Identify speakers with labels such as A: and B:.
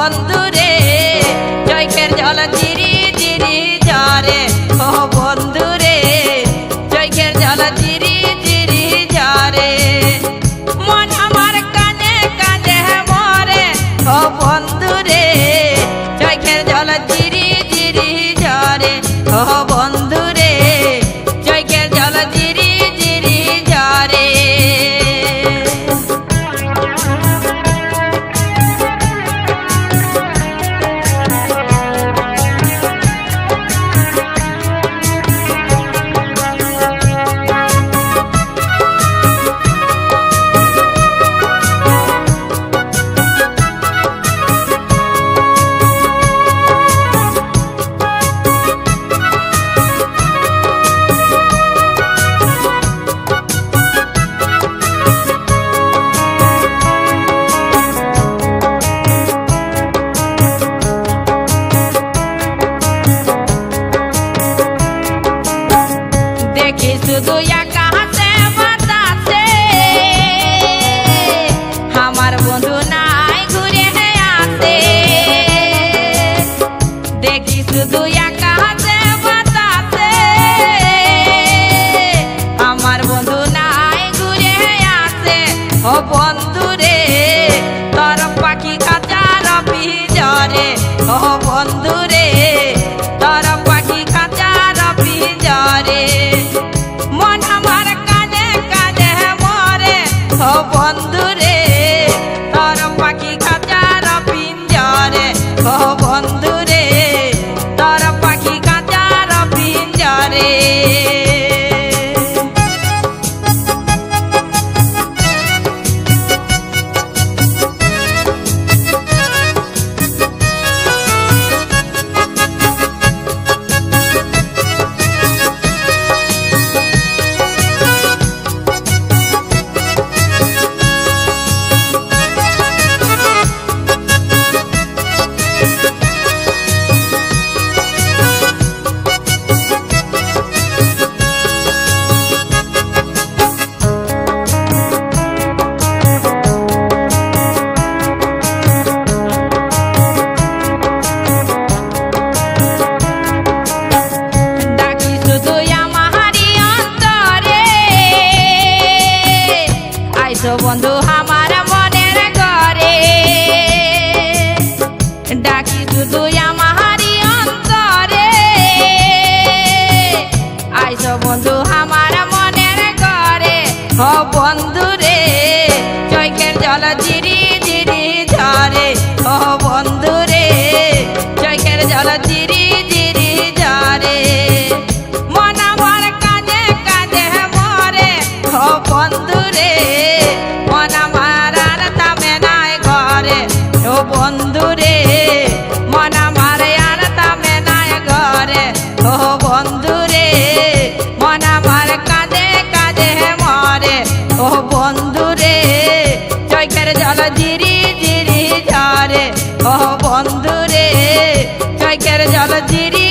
A: বন্ধুরে চৈখের জল জিরি জিরি ঝরে ও বন্ধুরে চৈখের জল জিরি জিরি ঝরে মন আমার কানে কানে মরে ও বন্ধুরে চৈখের জল জিরি জিরি ঝরে ও বন্ধুরে চৈখের জল জিরি জিরি ঝরে শুধু একা হাতে বাতাসে আমার বন্ধু নাই ঘুরে আসে দেখি শুধু একা হাতে বাতাসে আমার বন্ধু নাই ঘুরে আসে ও বন্ধুরে তোর পাখি খাঁচার পিঞ্জরে ও বন্ধুরে তোর পাখি খাঁচার পিঞ্জরে মন আমার কানে কানে মরে ও বন্ধুরে তোর পাখি খাঁচার পিঞ্জরে ও বন্ধুরে তোর পাখি খাঁচার পিঞ্জরে বন্ধু আমার মনের ঘরে ডাকি শুধু আমারই অন্তরে আইসো বন্ধু আমার মনের ঘরে ও বন্ধুরে চৈখের জল জিরি জিরি ঝরে ও বন্ধুরে চৈখের জল জিরি জিরি ঝরে মন আমার কাঁদে কাঁদে মরে ও বন্ধুরে মন আমার আর থামে নাই ঘরে ও বন্ধুরে মন আমার আর থামে নাই ঘরে ও বন্ধুরে মন আমার কাঁদে কাঁদে মরে ও বন্ধুরে চৈখের জল জিরি জিরি ঝরে ও বন্ধুরে চৈখের জল জিরি